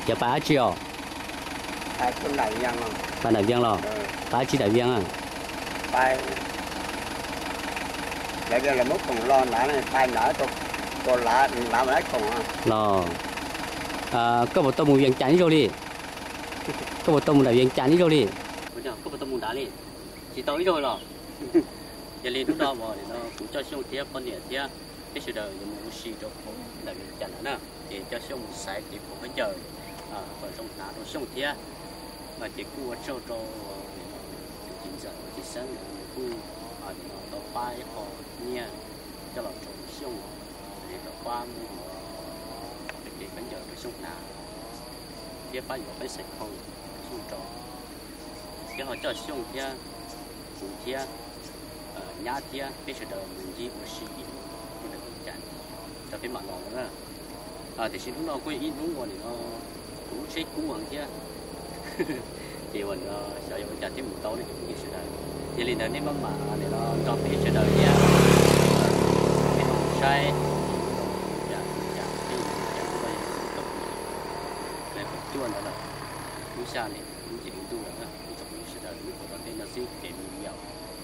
giờ ba chỉ à ai cũng đại viên rồi ba đại viên rồi ba chỉ đại viên à ba lại giờ là mất cùng lo đã này tay nở tôi lạ mà lấy cùng à lo có một tôm mù viên chán rồi đi có một tôm mù đại viên chán rồi đi có một tôm mù đá đi chỉ tới rồi rồi giờ lên lúc đó mà nó cũng cho xong tiếp con nhện tiếp cái sự đời một xì cho cũng đại viên chán nữa để cho xong một sai thì cũng phải chờ và trong lá nó xong tiếp mà chỉ cua cho chính giờ chỉ sáng cua nó bay họ nha cho là trồng xong để nó qua để bây giờ nó xong nào tiếp bay vào cái sạch không xong trồng cái họ cho xong kia phụ kia nhá kia cái sự đời mình chỉ một xí một được chán cho cái mặt nó nữa thì xin nó quay ít đúng rồi nó cũng sẽ cũng bằng kia thì mình sử dụng chả thêm một tấu để cũng như sự đời thì liền đến mà để nó cho cái sự đời nha cái không sai chua nữa là núi xa này cũng chỉ tu là cái trong những sự đời những của nó nó sẽ kèm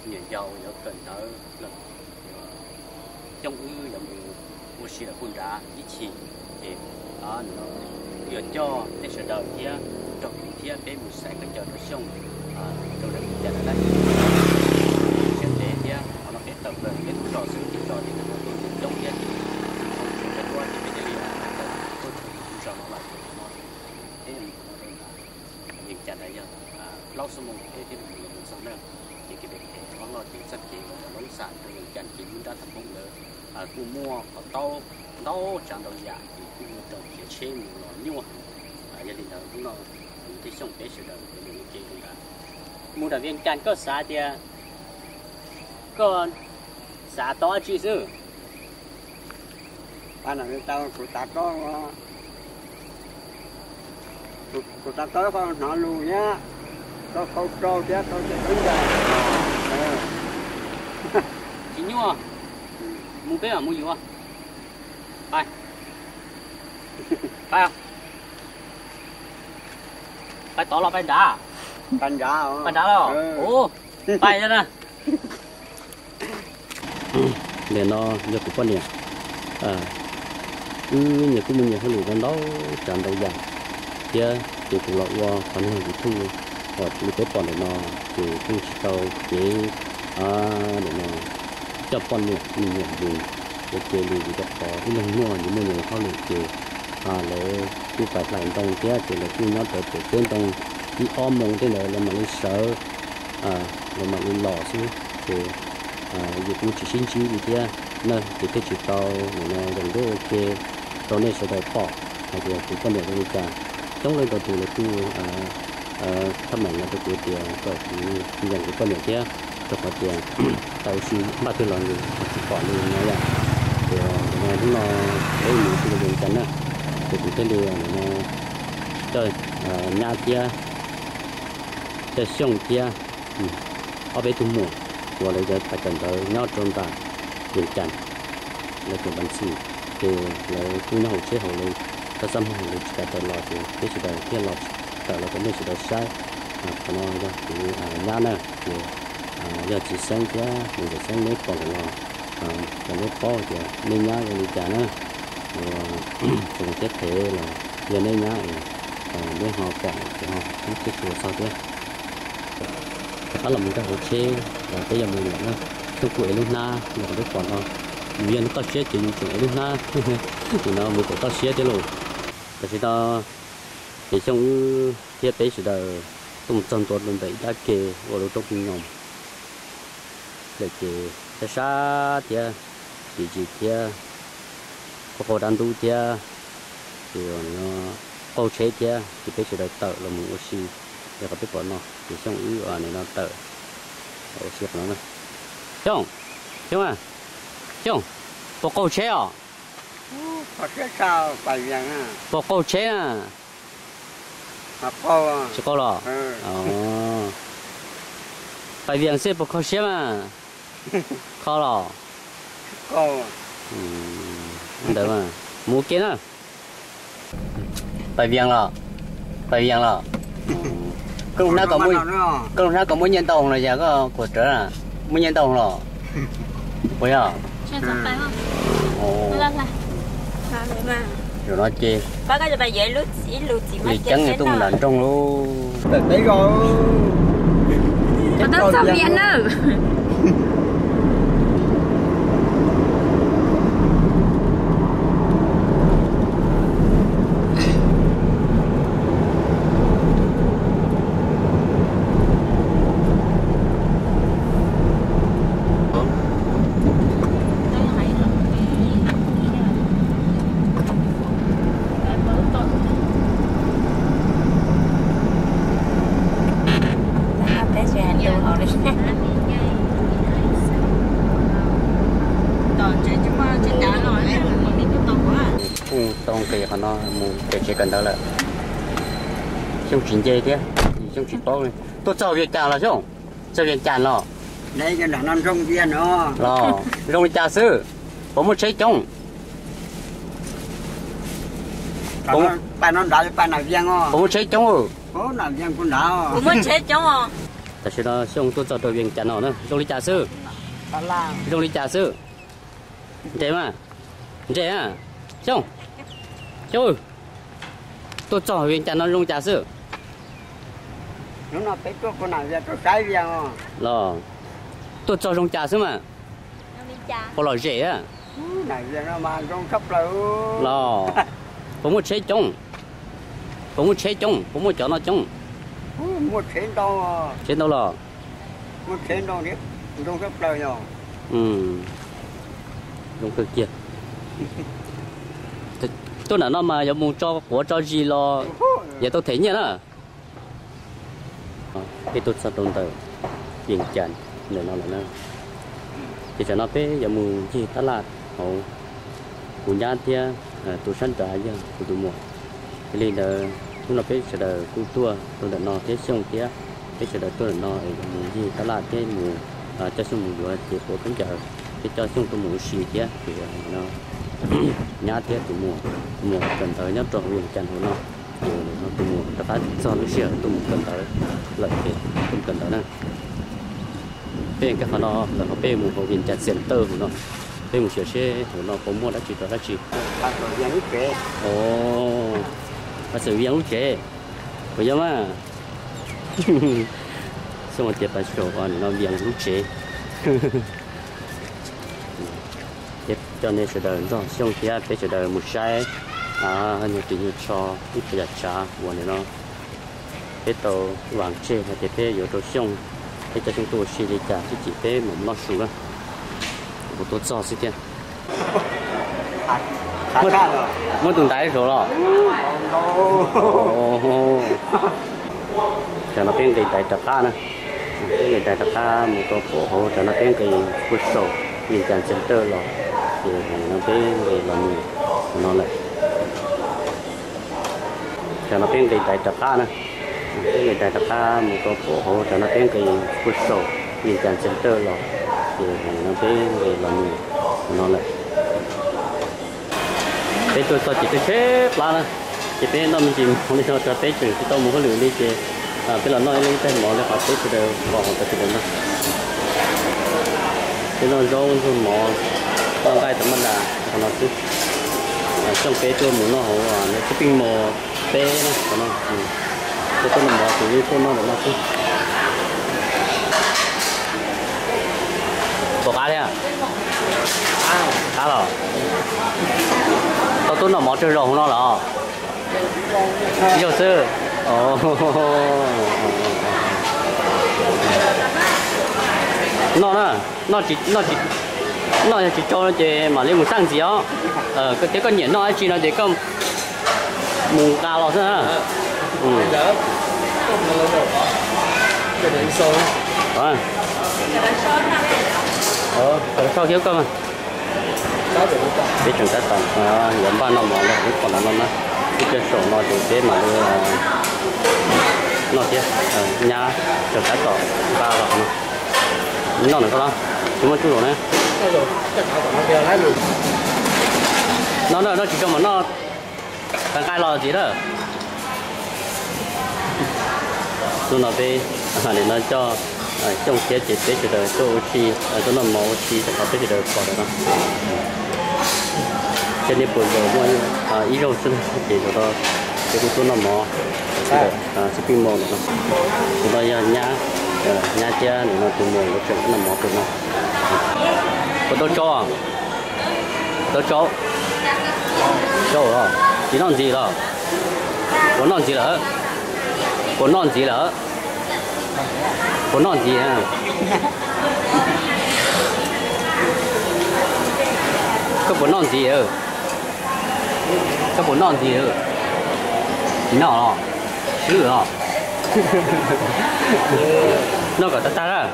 nhiều dầu nhiều cần thở là trong ư là một sự là quân ra ít chỉ thì nó vừa cho cái sự đời kia trong những thiên cái một sải cái chợ nó sông trong đó mình nhận đây trên thế kia nó kết tập về cái trò sự cái trò thì nó trong kia thì không cái qua thì bây giờ là tôi trò nó lại nó thế mình chặt đây nhá lâu xong một cái mình làm xong nữa thì cái việc nó lo chuyện sắp chỉ là nông sản cho mình chặt chỉ muốn ra thành công nữa cụ mua ở tàu nó chẳng đâu giả thì cụ trồng cái chế mình nó nhiều gia đình đó cũng nó thì sống cái sự đời của mình kia cũng đã mua đặc viên can có xã thì có xã to chứ chứ anh là tao của ta có của ta tới con nó luôn nhá có câu trâu chứ tôi sẽ đứng ra chỉ nhua mua cái à mua gì à phải phải không phải tỏ là phải đá Bánh đá rồi ồ phải cho nè để nó được của con nè nhiều cái mình nhiều hơn nữa đó chẳng đâu dài kia thì cũng lọt qua phần hàng của thu hoặc những cái bọn này nó thì cũng tàu chế để nó cho con nè mình nhận được để chơi thì cho có cái lần mua những người họ lựa chơi lấy cứ phải làm trong kia thì là cứ nó tới trên trong đi ôm mông thế này là mà đi sợ là mà đi lò xíu thì dù cũng chỉ xin chữ gì kia nơi thì cái chữ tàu nó gần đó ok tàu này sẽ đợi bỏ thì cũng có được người cả chống lên tàu tù là cứ thăm mạnh là tôi tiền tàu thì dành cái con này kia cho họ tiền tàu xí ba thứ lần rồi bỏ luôn nó vậy thì nó đấy mình sẽ dùng chắn á thì cũng tên điều nó chơi nhà kia chơi sông kia ở bên tung mùa và lấy ra phải cần tới nhau trong ta dùng chắn lấy cái bánh xì thì lấy cũng nhau chế hậu lên ta xăm hậu lên cả tờ lò thì cái sự đời kia lò tờ là cái nơi sự đời sai nó ra thì nhà này thì giờ chỉ sáng kia mình sẽ sáng mấy còn lò còn nước khó thì nên nhá rồi trả nữa dùng chất thế là giờ nên nhá để họ quảng thì họ cũng cái số sau thế đó là một cái hồ chế và bây giờ mình nhận không quậy luôn na nhưng mà còn nó viên có chế chỉ dùng luôn na thì nó mới có chế thế rồi thì đó thì trong thiết tế sự đời tung chân tuột lên đấy đã kề vào đầu trong nhom để kề cái xa thì chỉ có hồ đan tu thì nó câu chế thì cái sự đời tự là một oxy để có biết bọn nó thì trong ý ở này nó tự oxy nó này chung bộ câu chế à có cái sao phải rằng à bộ câu chế à câu à chỉ câu rồi phải viện sẽ bộ câu chế mà câu rồi câu được mà mua kia nữa phải viện rồi phải viên là công nó có mỗi nhân đồng là giờ có của trở à mỗi nhân đồng là bây giờ rồi nó chi bác cái bài dễ lút chỉ thì trắng người tung lạnh trong luôn đấy rồi nó sao miệng nữa tông cái nó mua cái cần đó là xong chuyển dây thế xong chuyển bóc này tôi cho việc chàng là xong cho việc chàng lo đây cái đàn ăn rong viên nó lo rong trà sư có một trái trống bài nó đào bài nào viên ó có một trái trống ừ có nào viên cũng đào cũng muốn chết chống à tại sao nó xong tôi cho việc chàng nó nữa rong trà sư rong trà sư thế mà thế à xong trời tôi cho việc chàng nó rong trà sư nó phải có con nào viên có cái viên ó lo tôi cho rong trà sư mà có loại rẻ à này viên nó mà rong khắp rồi lo có một trái trống có một trái trống có một chỗ nó trống một trên đâu lo một trên đâu đấy rong khắp rồi nhở rong cực kia tôi nói nó mà giờ muốn cho của cho gì lo giờ tôi thấy nhá đó cái tôi sao tôi tới tiền chán để nó là nó thì cho nó bé giờ muốn gì ta là họ của nhà kia tôi sẵn trả chứ của tôi mua cái này là chúng nó bé sẽ là cụ tua tôi đã nó thế xong kia bé sẽ là tôi đã nó muốn gì ta là thế muốn cho xong muốn rồi thì của cũng chờ cái cho xong tôi muốn xì kia thì nó nhà kia tôi mua cần tới nhất tròn viên chăn của nó tôi mua tất cả cho nó xỉa tôi mua cần tới lợi thì tôi cần tới nè bên cái nó là nó bên một hồ viên chăn center của nó bên một chiếc xe của nó có mua đã chỉ đó đã chỉ ồ bác sĩ viên lúc trẻ bây giờ mà xong rồi tiếp bài sổ còn nó viên lúc trẻ tiếp cho nên sẽ đợi rồi xong kia phải sẽ đợi một sai như tự nhiên cho ít bây trả của này nó cái tàu vàng chê hay cái phê yếu tố xong cái cho chúng tôi xử lý trả chỉ phê một lót sủ đó một tốt cho xí tiền mất từng đáy rồi đó cho nó bên cái tập ca nè cái tập ca một tổ phổ hộ cho nó bên cái bút sổ nhìn chàng center rồi thì nó bên cái làm nó lại cho nó bên cái tập ca nè cái tập ca một tổ phổ hộ cho nó bên cái bút sổ nhìn chàng center rồi thì nó bên cái làm nó lại cái tôi chỉ tôi xếp lá nè chỉ bên nó mình chỉ không đi cho bé chừng cái tôm một cái lưỡi đi chứ cái là nói lên tên mỏ là họ tới từ bỏ họ tới từ đó cái nó rau rồi mỏ con cái tấm là nó cứ trong cái chỗ muốn nó hổ nó cái pin mỏ bé nó cái tôi mỏ thì như tôi nó là nó cứ bỏ cá đi à cá rồi tôi nó mỏ chơi rồng nó là nhiều sư nó chỉ cho nó chỉ mà lên một sang gì đó cái con nhện nó chỉ là để con mùng cà lò thôi sao thiếu cơm à biết chúng ta tận giống ba năm mỏ là cũng còn là nó cái sổ nó thì thế mà nó kia nhà cho cái tỏ ba lọ nó nữa không chúng nó chú rồi nè nó chỉ cho mà nó cái lò gì đó tôi nói về để nó cho trong kia chỉ biết chỉ được tôi chi tôi nói mỏ chi sẽ có chỉ được bỏ được đó cho nên bây giờ mua ý rồi xin chỉ cho tôi cái tôi nói mỏ sẽ pin mỏ nữa chúng ta nhá chia để nó từ mỏ nó chuyển nó mỏ từ nó có tôi cho rồi chỉ non gì rồi có non gì nữa có non gì nữa có non gì à có bốn non gì ở có bốn non gì ở chỉ nào rồi chứ rồi nó có ta ra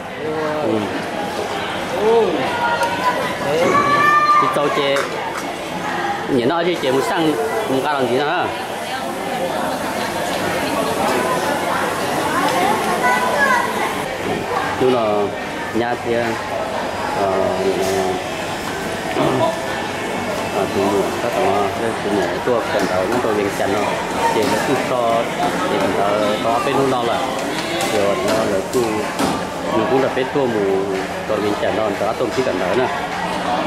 thì tàu chế nhìn nó chứ chế một sang một cái làm gì nữa chú là nhà kia tụi mùa các tụi tụi mùa tua cần đầu nó tôi liền chắn nó thì nó cứ so thì có bên luôn đó là rồi nó là cứ mình cũng là bên tua mù tôi liền chắn nó đó tôm chỉ cần đầu nè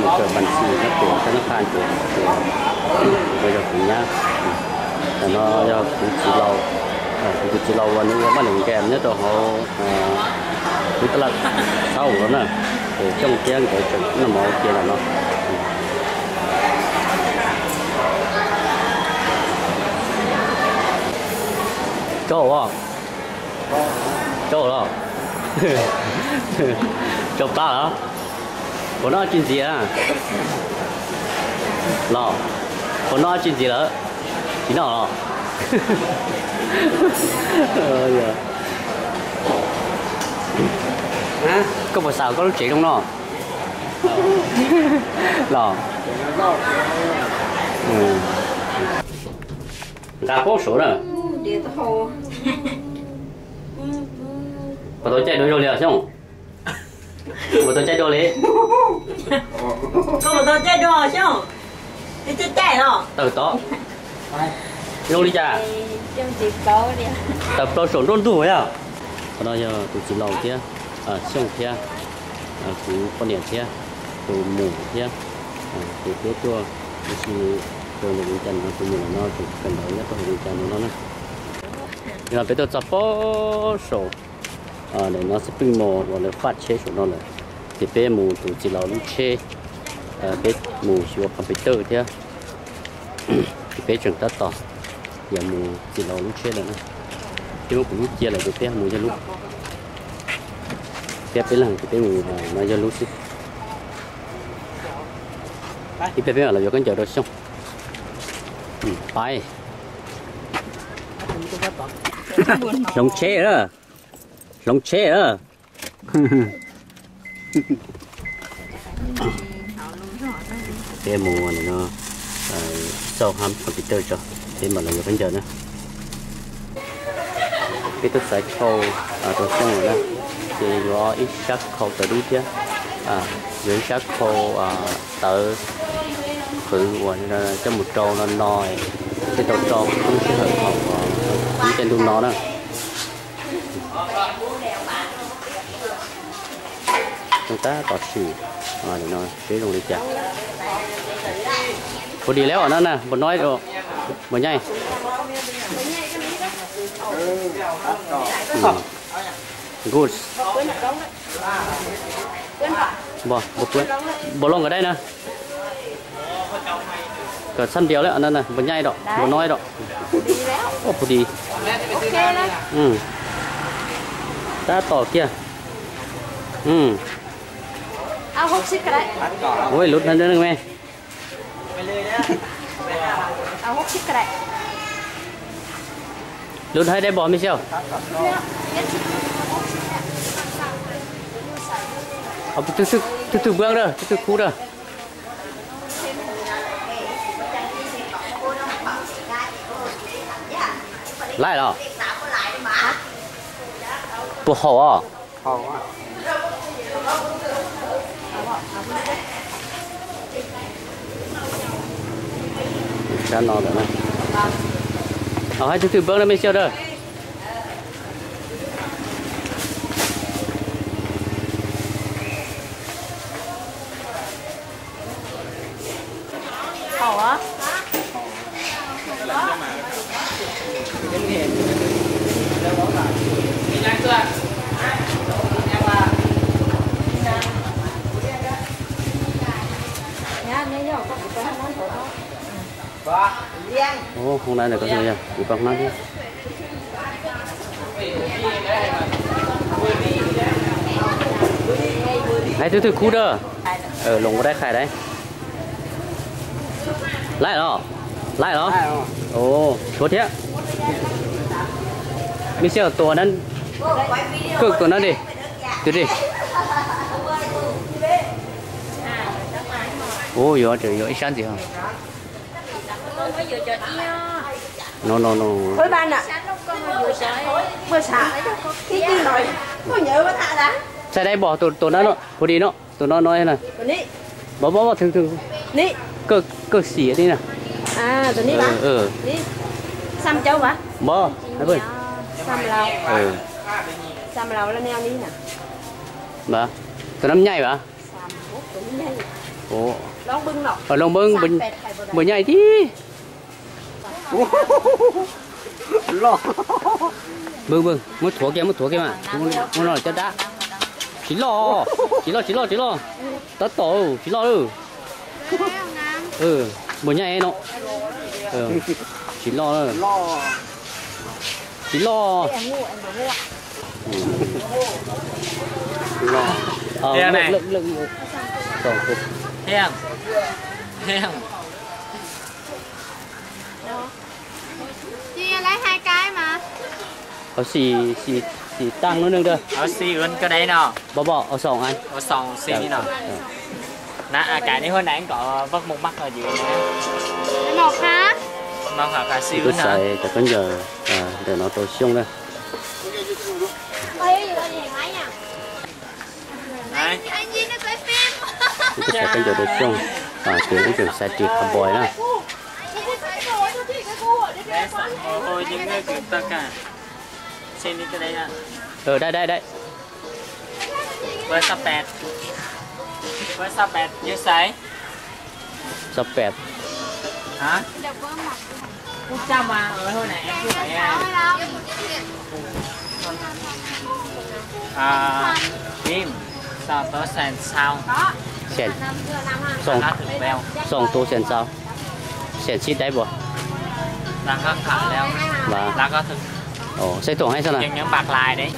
một cái bàn xì nó chuyển cho nó khan chuyển bây giờ cũng nhá nó do cũng chỉ lâu và những cái mình kèm nhất rồi họ cứ là sau đó nè thì trong kia cái chuyện nó màu kia là nó chỗ đó chỗ ta đó của nó chuyện gì à nó của nó chuyện gì đó chỉ nó có một sao có lúc chỉ không nó lò đã có số rồi tôi chạy đôi rồi không tôi chạy đôi lấy có một tôi chạy đôi không đi chạy nó từ đó luôn đi cha trong chỉ có đi tập tôi sổ đôn đủ à đó giờ tôi chỉ lâu kia xong kia cứ con điện kia tôi mù kia tôi biết cho thì tôi là đi chân tôi mù nó tôi cần đầu nhất tôi đi chân nó nè là bây giờ tập sổ để nó sẽ pin mồ và nó phát chế sổ nó là thì bé mù tôi chỉ lâu lúc chế bé mù chỉ vào computer kia thì bé trường tất tỏ giờ mù chỉ lâu lúc chế rồi nè chứ cũng lúc chia lại được bé mù cho lúc bé là cái mù mà cho lúc xí thì bé là do con chợ đó xong phải lồng chế đó cái mùa này nó sâu hăm computer cho thế mà là người bây giờ nữa cái tôi sẽ khâu tôi xong rồi đó thì có ít sắc khâu tới đi chứ dưới sắc khâu tới khử quần cho một trâu nó nòi cái đầu trâu không sẽ hợp học trên đun nó đó chúng ta có xỉu để nó chế dùng để chặt một đi léo ở nó nè một nói rồi một nhai good bỏ lông ở đây nè cả sân điều đấy ở đây nè một nhai đó một nói đó một đi ta tỏ kia hút xích cái đấy ôi lút lên đây nghe hút xích cái đấy lút hay đây bỏ mi sao từ bước đó từ khu đó lại rồi bộ hổ à ra nó nữa này hai từ bước nó mới sao đó khổ á. Ồ, hôm nay là có gì nhỉ? Bị bọc nát đi. Này từ khu đó. Lồng cóได้khai đấy. Lại đó. Lại đó. Ồ, số thế. Mình sẽ tổนั้นcực tổนั้นđi. Từ đi. Ồ, có ít sáng gì không? No. Với ban ạ. Vừa sáng cái gì nói có nhớ mà thả đã. Sai đây bỏ tổ nó nó, phù đi nó, tổ nó nói này. Bỏ thường. Ní. Cực xỉ đi nè. À, tổ ní bác. Ní. Xăm châu bác. Bỏ, hãy bơi. Xăm lầu. Xăm lầu là neo ní nè. Bà, tổ năm nhảy bà. Xăm bút tổ nhảy. Ồ. Long bưng nọ. Long bưng bữa nhảy đi. Lo. Bưng, muốn thua kia mà. Muốn nói chết đã. Chỉ lo. Tất tổ, chỉ lo ư. Bữa nhảy nó. Chỉ lo. Chỉ lo. Thế này. Hèn. Chị lấy 2 cái mà. Xì tăng nữa được. Xì ướn cái đấy nào. Bỏ, sòng anh. Sòng xì đi nào. Cái này hồi nãy anh có vất một mắt ở dưới này. Một hả? Một hả cả xì Tôi ướn nào. xài cả con giờ để nó tổ xung đây. Đấy. Anh Duy nó quay phim. Tôi xài con giờ tổ xung. Tiếng trường xài triệt khắp bòi nè. Ôi những người cực tất cả. Xem đi cái đấy nè. Đây. Với sắp bẹt như sấy. Sắp bẹt. Hả? 100 mà, hồi nãy em chưa phải Kim, sao tớ sèn sao? Sèn. Song tô sèn sao? Sèn xít đấy bộ. Là có thả leo. Là có thực. Ồ, xây tổ hay sao nào? Nhưng những bạc lại đấy.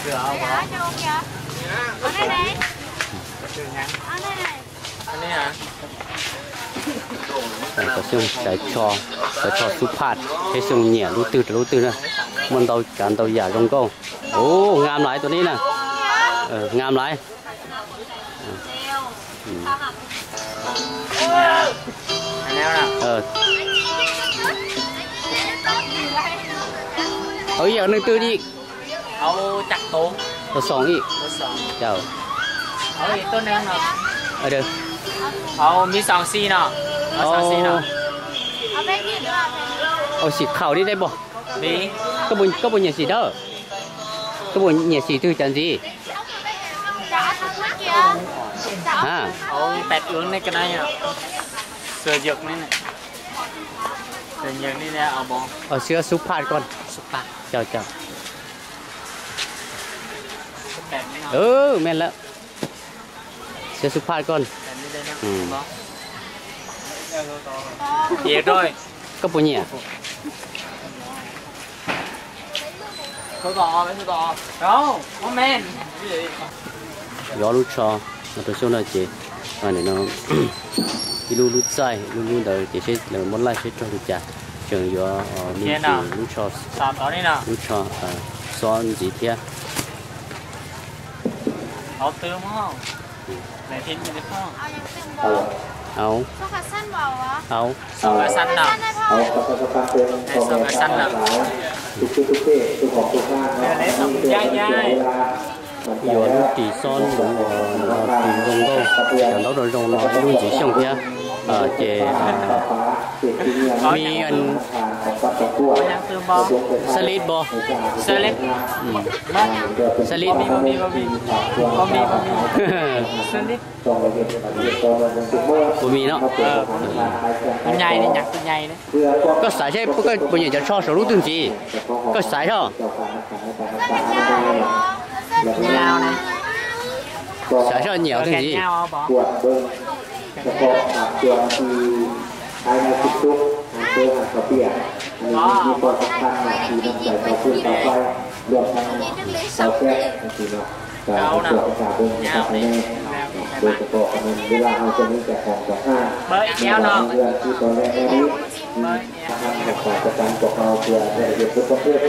Rửa không bỏ. Ở đây này. Ở đây hả? Có xung cái cho súp phạt. Cái xung nhẹ lú tư nè. Mình tàu cán tàu giả trong câu. Ồ, ngam lạiตัวนี้nè. Ngam lại. Giờ nơi tư đi. Chặt tố. Sòng ý. Chào. Tôi nâng nào. Ở đây. Mi sòng xì nào. Sòng xì nào. Xịt khẩu đi đây bộ. Đi. Có bộ nhà xịt đó. Có bộ nhà xịt thư chẳng gì. Hả? Bẹt uống này cái này nào. Sửa dược này này. Sửa dược này nè ở bộ. Sữa súp phạt con. Súp phạt. Chào. Men lắm. Sữa súp phạt con. Vậy rồi. Có bộ nhà. Thôi to. Đâu, men. Gió lút cho. Nó tôi xuống là chị. Này nó đi lút dài, lút đời chị sẽ là món lại sẽ cho được trả. Trường gió mình lút cho. Tạm đó đi nào. Lút cho son gì thế? Áo tươm không? Này thiên nhiên được không? Áo. Sao cả xanh vào á? Áo. Sao cả xanh nào? Sao cả xanh nào? Để xong dai. Giờ nó chỉ son tùy rồng đâu, chẳng đâu rồi rồng nó luôn chỉ xong kia. เจมีอัน ยังซื้อบอ สลิดบ่ เซเล็กบ้า สลิด มีเซเล็ก บ่มีเนาะ มันใหญ่เลยอยากเป็นใหญ่เลย ก็สายใช่ก็บ่อยากจะชอบสรุปตึงจีก็สายเนาะ ยาวนะ สายชอบเหนียวตึง แกน จี ยาวเอาบอ ปวดเบิ้งเฉพาะตัวที่ภายในทุกตัวหางกระเปียอันนี้มีความสำคัญมากที่น้ำใจต่อพื้นต่อไฟรวมทั้งต่อแก้จริงๆเนาะการตรวจสอบเบิ้งนะครับแน่โดยเฉพาะมันเวลาเราจะมีแต่ของต่อห้า เบอร์อีกแล้วเนาะ เรื่องที่ตอนแรกนี้ทางการจัดการปกครองเพื่อจะเรียนรู้ประเภท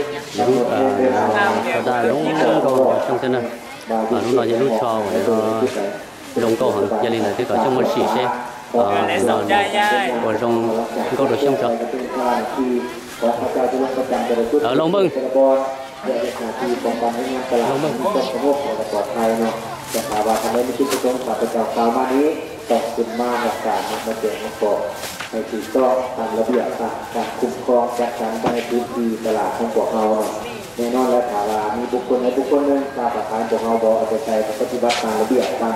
รู้ก็ได้ลงก็trong thế này lúc nào như lúc cho nó lồng câu hàng gia đình này thì có trong một chỉ xe nó có trong câu được xong cho ở lồng bưng lồng bưng จะถามว่าทำไมไม่คิดจะต้องขับไปจากฟาร์มานี้ต้องคุณมาหลักการมาเจอมาบอกให้ถูกต้องตามระเบียบการคุ้มครองจัดการในพื้นที่ตลาดของพวกเราแน่นอนและถามว่ามีบุคคลในบุคคลหนึ่งตามประธานพวกเราบอกเอาใจปฏิบัติตามระเบียบกา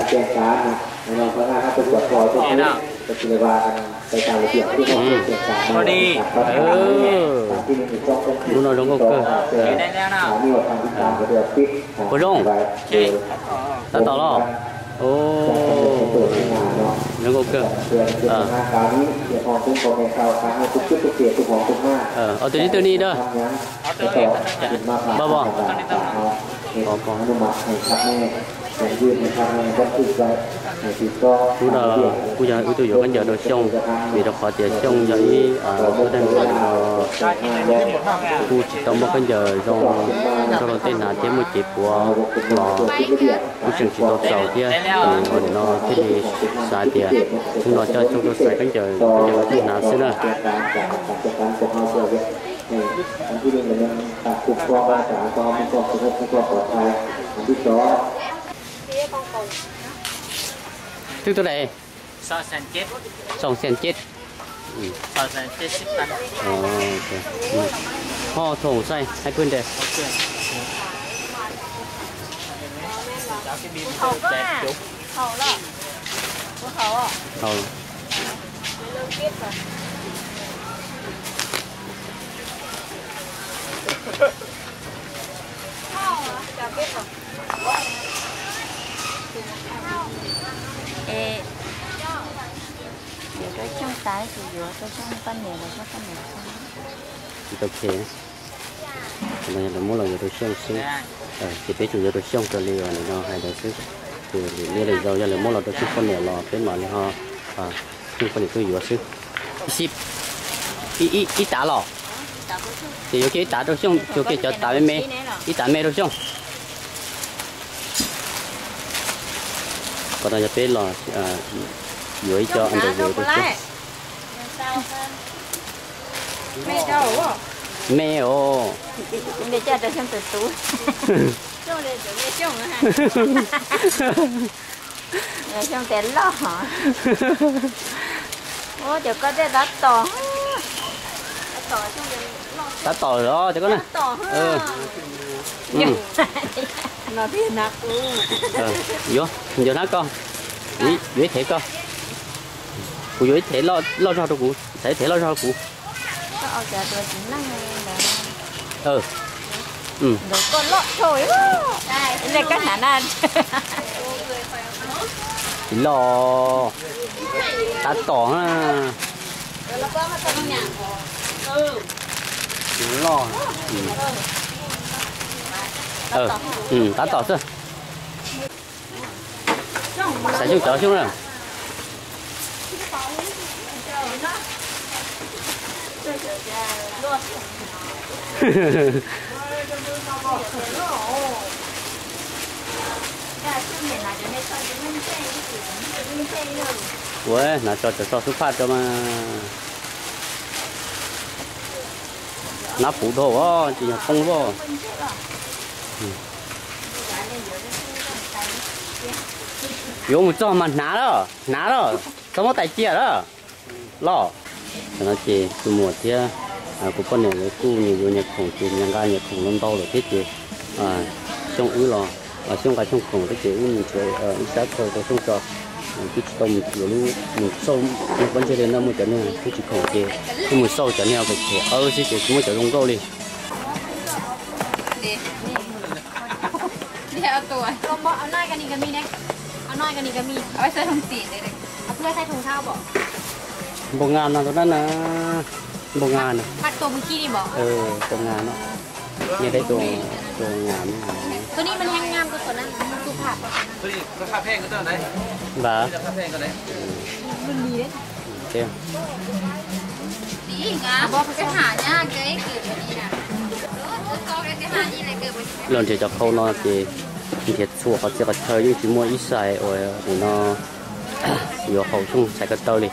รแจ้งการนะแน่นอนเพราะถ้าเป็นตรวจสอบทุกทีปฏิบัติไปตามระเบียบที่เขาแจ้งการพอดีlúc nào lồng câu cơ ได้แล้วเนาะ มีว่าทางที่ตามระเบียบปิด có rong đã tỏ lo ô lồng câu cơ การนี้เดี๋ยวพอทุกคนในข่าวทางให้ทุกชุดทุกเกียรติทุกของทุกหน้า เอาตัวนี้เด้อ บ่บ่ขออนุมัติให้ครับแม่อย่างยืนในทางในวัตถุไว้ในที่ก็ chúng ta bây giờ ưu tiên cái giờ đồ xong vì nó khó tiền xong giấy có đang khu trong một cái giờ do nó tên là thêm một chip của khu trường chỉ đồ sầu kia rồi nó thế thì xài tiền chúng nó cho chúng tôi xài cái giờ thứ nào xí nữa อันที่หนึ่งเนี่ยการคุ้มครองรักษาความมีความสุขและความปลอดภัยอันที่สอง thứ tôi này 207 2เซน7 270 ตัน ห่อถุงใส่ให้เพื่อนเด้ Hậu cơ à? Hậu đó. Có hậu à? เอา Lương kết rồi. Hậu à? Chào kết rồi. Ê. Để cái trong tái thì vừa cái trong phân này là có phân này xong. ok này là mỗi lần tôi xong xíu chỉ biết chủ yếu tôi xong cho liều này nó hay là xíu thì như là giờ là mỗi lần tôi xíu con này lò bên mà họ xíu con này tôi vừa xíu xíu ít đá lò thì ok đá tôi xong cho cái cho đá bên mẹ ít đá mẹ tôi xong còn là bên lò dưới cho anh tôi tôi xong mẹ đâu à mẹ ô mẹ cha cho xem từ tú chung để cho mẹ chung nữa ha mẹ chung té lo ô giờ có cái đá to đã tỏi đó cho con này nó thì nặng vô giờ nó con dưới thể con cụ dưới thể lo cho đâu cụ thể lo cho cụ có giờ tôi chỉ năng rồi con lọ thôi đây cái hả nan chỉ lo đã tỏ ha chỉ lo đã tỏ chưa sẽ chung chở chung rồi ủa là cho xuất phát cho mà nó phụ đồ á chỉ là không vô vô một cho mà ná đó sao mà tại chia đó lo nó chỉ từ mùa kia của con này cái khu nhiều nhật khủng thì nhà ga nhật khủng lông to rồi thế chứ trong ứ lo trong cái trong khủng thế chứ mình chơi ít sát thôi tôi không cho cái tôm nhiều lúc mình sâu mình vẫn chơi đến năm mươi trận này cái chỉ khủng kia cái mùi sâu trận này phải chứ chỉ cũng mới chơi lông câu đi เดี๋ยวเอาตัวก็บอกเอาน้อยกันนี่ก็มีนะเอาน้อยกันนี่ก็มีเอาไปใส่ถุงสีเลยเอาเพื่อใส่ถุงเท้าบอก บงงานนะตอนนั้นนะบงงานนะ พัดตัวเมื่อกี้นี่บอก บงงานเนาะนี่ได้ตัวงาน ตัวนี้มันแห้งงามกว่าตัวนั้นมันสุภาพ ตัวนี้ราคาแพงก็เท่าไหร่ บ่า ราคาแพงก็ได้ มันดีเลย เจ้า ดีงามบอกจะหายากเลยเกิดแบบนี้นะก็จะหานี่เลยเกิดแบบนี้ เรื่องที่จะเข้านอนที่เห็ดชัวเขาจะกระเทยยิ่งที่มัวอีใส่โอ้ยนี่เนาะอยู่เขาช่วงใส่กระเตยเลย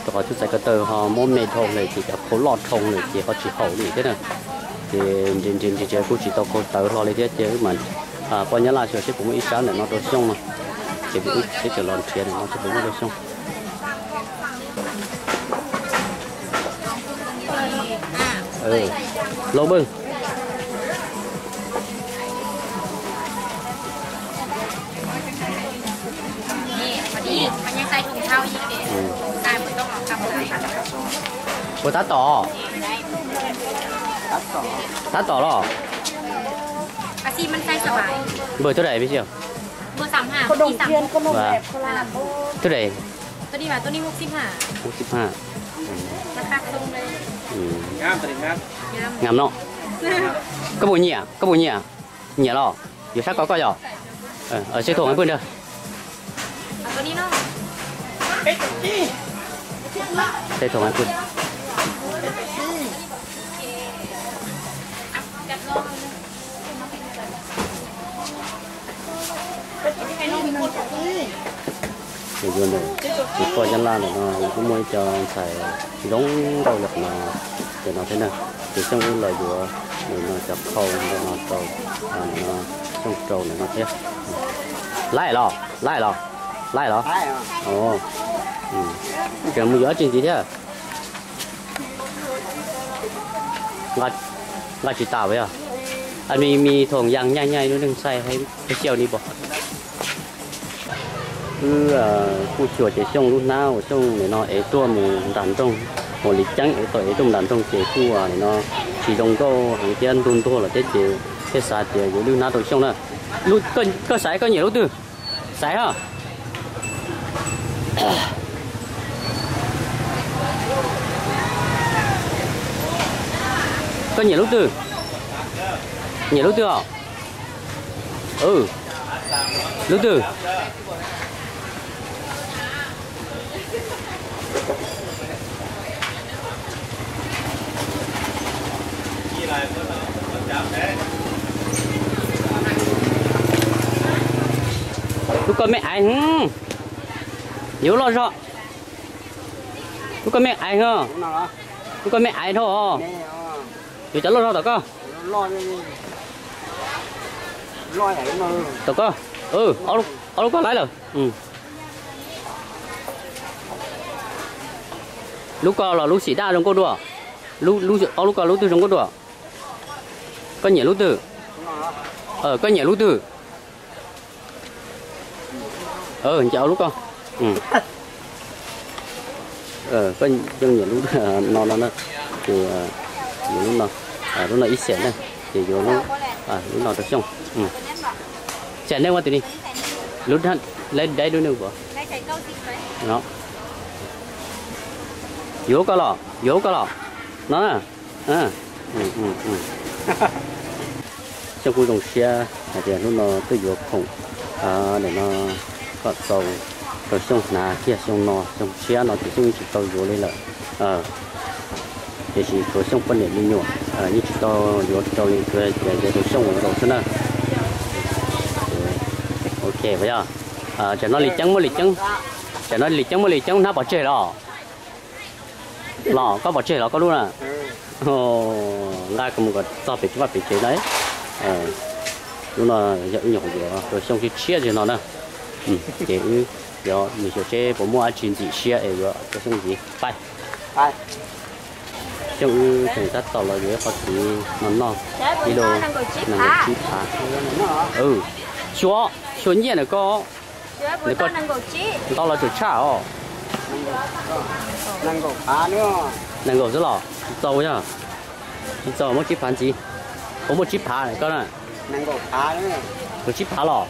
ตัวเขาช่วงใส่กระเตยเขาโมเมทงเลยที่จะเขาหลอดทงเลยที่เขาจีเขาเลยthế này thìจริงกูchỉ taoเขาเตยรอเลยที่เจอมันพอนี้ล่าสุดที่ผมอีสานเนี่ยnóตัวช่วงmà chỉ bị cái chỗ lon tiền nóจะเป็นตัวช่วงโลบึ้ง นี่มันยังใส่ถุงเท้าอีกเด็ดใส่มันต้องเอากำไร โอ้ตาต่อหรอ อาชีพมันใส่สบาย เบอร์เท่าไหร่พี่เชียว เบอร์35ที่3 ว่าเท่าไหร่ ตัวนี้ว่าตัวนี้65 65 ราคาตรงเลย งามตัวนี้งาม ngắm nó có bụi nhẹ lo giờ sát có rồi ở xe thùng ấy bên đây ตัวนี้เนาะ xe thùng ấy bên จับลองให้น้องมีคนซื้อ thì luôn rồi thì coi chân lan này nó cũng mới cho xài giống đâu được mà để nó thế nào thì trong cái lời của để nó chập khâu để nó trâu nó trong trâu này nó thế lại lò ồ cái mua gió trên gì thế là chỉ tao vậy à anh mi thùng yang nhai nó đừng xay hay cái chiều đi bỏ cứ khu chùa chỉ xong lúc nào xong để nó ấy tua mình đàn trong một lịch trắng ấy tội trong đàn trong chỉ khu để nó chỉ trong câu hàng tiền tuôn tua là tết chỉ tết xa thì cái lúc nào tôi xong là lúc cơ sải có nhiều lúc từ sải hả có nhiều lúc từ hả lúc từ lúc con mẹ anh nhớ lo rõ lúc con mẹ anh hả lúc con mẹ anh thôi chú cháu lo rõ tao cơ tao cơ ở lúc có lái rồi lúc có là lúc xỉ đa trong cô đùa lúc có lúc từ trong cô đùa có nhẹ lúc từ có nhẹ lúc từ chào lúc con có trong nhẹ lúc nó thì lúc nó ít xẻn đây thì vô lúc nó được xong xẻn đây qua từ đi lúc lên đây đôi nữa của nó vô có lọ nó trong khu đồng xe thì lúc nó tới vô khủng để nó có tàu rồi xong là kia xong nó xong xe nó thì xong chỉ tàu vô lên là thì chỉ có xong phân để linh nhọ như chỉ tàu vô tàu như thế để rồi xong rồi thế nào ok bây giờ cho nó lịch trắng nó bỏ chơi đó lọ có bỏ chơi nó có luôn à ra có một cái to phải chơi đấy lúc nào nhận nhỏ rồi xong cái chia thì nó nè để giờ mình sẽ chơi bộ mua chín gì xe ấy rồi cái xong gì bay Ai? trong cảnh sát tàu là dưới họ chỉ nó đi đồ là một chi phá chúa chúa nhiên là có tao là chủ chảo Năng cầu phá nữa. năng cầu rất là giàu nhá giàu một chi phá gì có một chi phá này con này Năng cầu phá nữa. một chi phá lò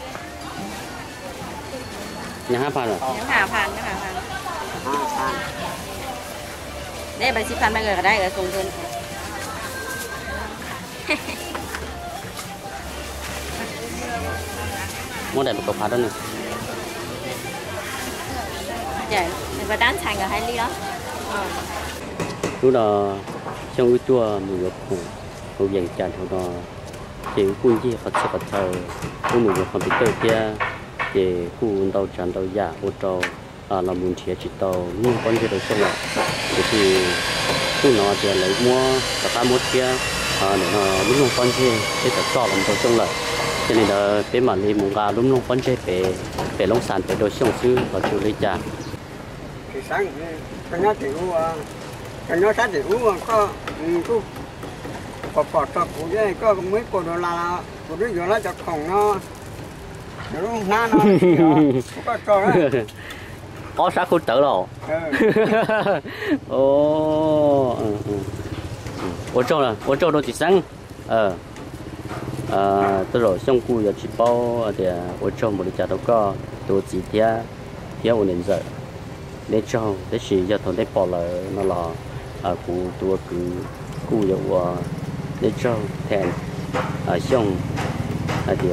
nhà hai phá rồi những hà phàn đây bà chỉ phàn bao giờ ở đây ở cùng thôn muốn đẹp một cầu phá đó này dạ và đán thành ở hai ly đó lúc đó trong cái chùa mình có cũng dành chặt cho nó chỉ quân gì Phật sự Phật thờ cũng mình có computer kia để khu tàu tràn tàu giả ô tô là muốn chia chỉ tàu nhưng con chưa được xong rồi thì khu nó thì lấy mua cả ba một kia để nó lúc lúc con chơi để tập cho làm tàu xong rồi cho nên là cái mà đi muốn gà lúc lúc con chơi về lông sản về đồ xong xứ và chịu lấy trả Thì sáng cái nó thì cái nó sát thì có có cho cụ đấy có mấy cô đồ là cụ đứa giờ nó cho khổng nó đúng nó có cho đấy có sao không tự đâu ồ ô tô đâu chỉ sáng tôi rồi xong cu giờ chỉ bao thì ô tô một cái đâu có tôi chỉ theo ổn định giờ để cho để chỉ giờ thằng đấy bỏ lại nó là cụ tôi cứ cụ giờ để cho thèn xong thì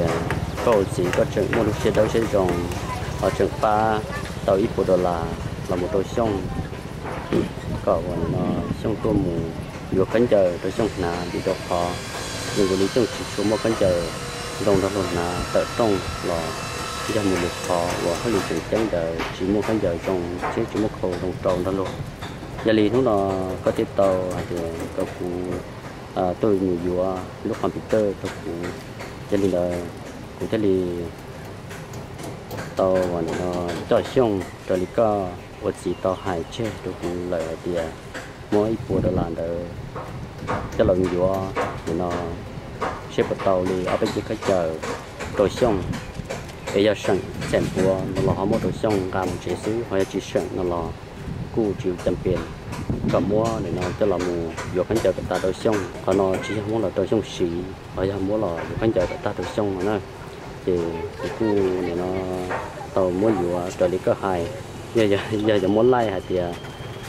có gì có trường một lúc xe đâu sẽ dùng ở trường ba tàu ít bộ là một đôi xong có nó xong tôi mù nhiều cánh chờ tôi xong là đi đọc họ nhưng mà lý trong chỉ số một cánh chờ đồng đó là tự trong là giờ một lực họ và hơi lịch cánh chờ chỉ một cánh chờ trong chỉ một khẩu đồng tròn đó luôn giờ lý nó có tiếp tàu thì có cụ tôi nhiều vừa lúc computer tôi cụ cho nên là cụ thế thì tàu và nó cho xong cho lý có một chỉ tàu hải chế tôi cũng lợi tiền mỗi bộ đồ làm được cho lần vừa thì nó xếp vào tàu thì ở bên kia cái chờ tôi xong bây giờ sẵn xem của nó là họ mua tôi xong làm một chế xứ hoặc là chỉ sẵn nó là cú chịu chăm tiền cả mua để nó cho là mù vừa khán chờ ta tôi xong còn nó chỉ muốn là tôi xong xì hoặc là muốn là vừa khán chờ ta tôi xong mà nó thì cú để nó tàu muốn vừa trở đi có hai giờ muốn like hay thì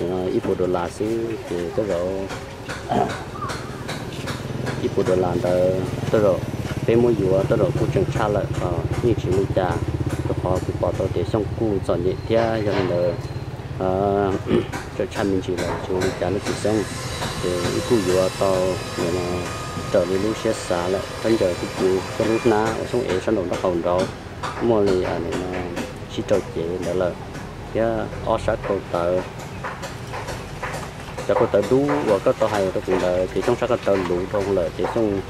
nó ít bộ đồ là xứ thì cái rồi ít bộ đồ làm tới rồi bên mua vừa tới rồi cú chẳng cha lại như chỉ mua trà cái họ cứ bỏ tàu để xong cú dọn nhẹ thế cho nên là cho cha mình chỉ là chú cha nó chỉ xong thì cú vừa tàu để nó trở đi lúc xe xả lại bây giờ cái cú cái lúc ná ở trong ấy sản phẩm nó còn đó mua thì này nó chỉ trâu chế đó là cái ở sát cầu tờ cho cầu tờ đủ và có tờ hay nó cũng là thì trong sát cầu tờ đủ không là thì trong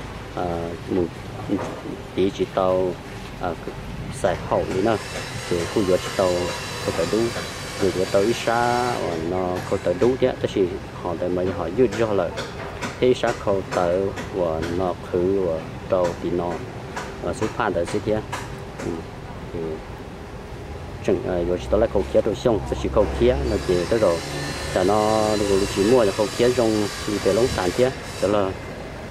một chỉ tàu xài hậu đi nữa thì khu vực tàu cầu tờ đủ người của tàu ít xa và nó cầu tờ đủ chứ tức là họ để mình họ dứt cho là thế sát cầu tờ và nó khử và tàu thì nó xuất phát tới thế chứ chẳng rồi tao lại khâu kia rồi xong sẽ chỉ khâu kia là chỉ tới rồiแต่nó rồi chỉ mua là khâu kia trong đi về lông sản kia đó là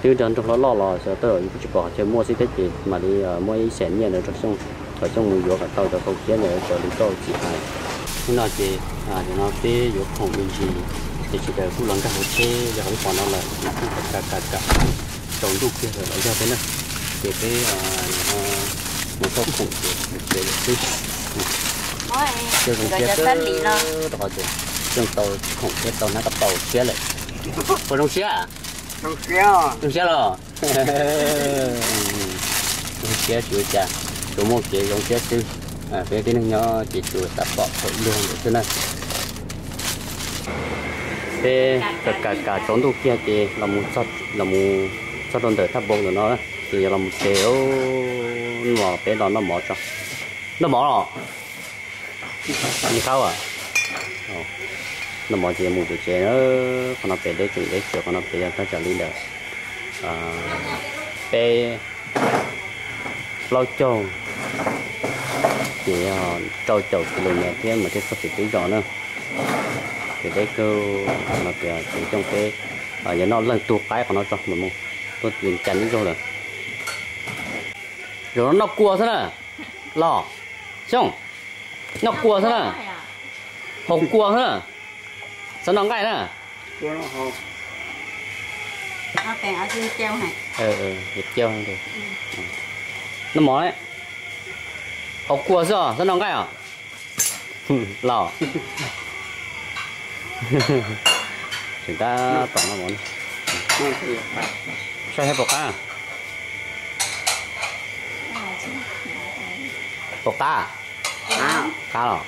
tiêu chuẩn trong nó lo sẽ tới rồi chỉ bỏ cho mua xí thế gì mà đi mua ít xén nhiều nữa rồi xong ở trong mùi dừa cả tàu cho khâu kia nữa cho đi câu chỉ hay nó chỉ thì nó phía dừa không mình thì chỉ để cũng lần cái hồ chế giờ không còn đâu là cũng cả trồng đủ kia rồi ở ra thế này thì cái một số khủng để chưa còn kia đó rồi trong tàu khủng kia tàu nó tập tàu kia lại có trong xe à Trong xe rồi trong xe chịu chả chủ một kia trong xe tư về cái nó chỉ chịu tập bỏ thôi luôn thế này về cả trốn đủ kia thì là một sót đồn đời tháp bông của nó thì là một kéo mỏ bên đó nó mỏ cho nó mỏ rồi đi khâu à nó mọi chuyện một chuyện nó còn nó về đấy chừng đấy chiều còn nó về ta trả lên được về lo trâu thì trâu kilo này thế mà cái số tiền rõ nữa thì đấy cơ nó về thì trong cái giờ nó lần tuột cái của nó cho mình mua tôi liền chắn rồi là rồi nó cua thế nào lò xong nó cua thế nào hồng cua thế nào sao nó ngay nè cua nó hồng nó kèn ở trên treo này thịt treo không được nó mỏ đấy hồng cua sao nó ngay à lò chúng ta toàn là món sao hay bột cá bột cá cá lò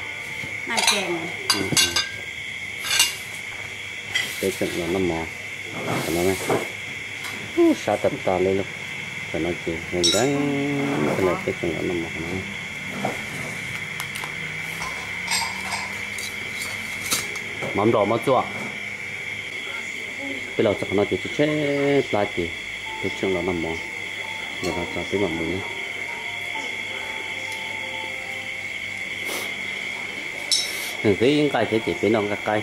này kèn cái chuyện là nó mò nó này sao tập to lên luôn phải nói chuyện mình đáng cái này cái chuyện là nó mò nó mắm đỏ mắm chua bây giờ chắc nó chỉ chết lại thì cái chuyện là nó mò người ta cho cái mắm mình cái cái thế thì bên nó cái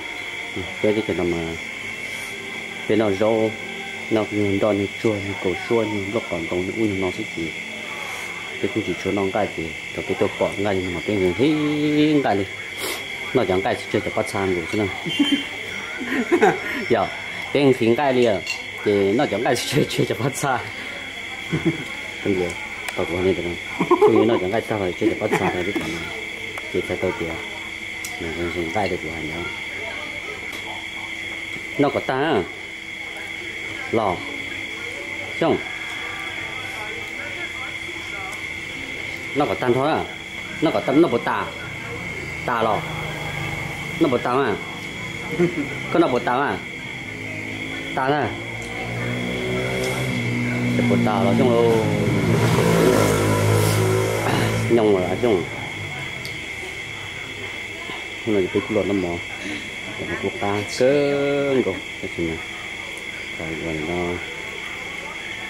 cái nó mà bên nó rau nó như đòn như chua như cổ chua như lúc còn còn ui nó sẽ gì cái cũng chỉ chua non cái thì rồi cái tôi bỏ ngay mà cái người thấy cái này nó chẳng cái chưa được bắt sang rồi chứ nào giờ cái khiến cái liền thì nó chẳng cái chưa được bắt sang bây giờ tao cũng không biết được vì nó chẳng cái sao rồi chưa được bắt sang rồi biết còn thì theo tôi thì mình dùng tay được rồi nhá nó có ta lò xong nó có tan thôi à nó có tan nó bột ta lò nó bột tao à có nó bột tao à ta nè bột tao là trong lô nhông ở trong nó là cái lột nó mỏ nó cuộc ta cơn rồi cái gì này rồi nó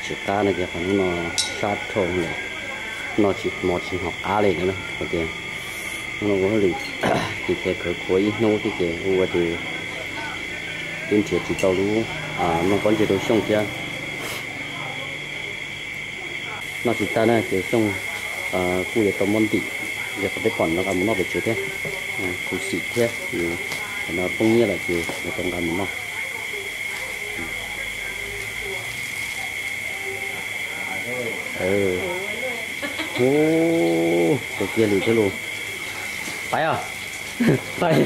chỉ ta này cái phần nó sát thôn này nó chỉ một chỉ học á lên nữa có tiền nó có lì thì cái cửa cuối nó thì cái u thì đến chiều chỉ tàu luôn nó còn chỉ đồ xong chưa nó chỉ ta này cái xong khu vực tàu môn tị giờ có cái còn nó còn nó phải chứa thế khu xịt thế thì nó không như là chỉ nó không cần nó cái kia lì thế luôn phải à phải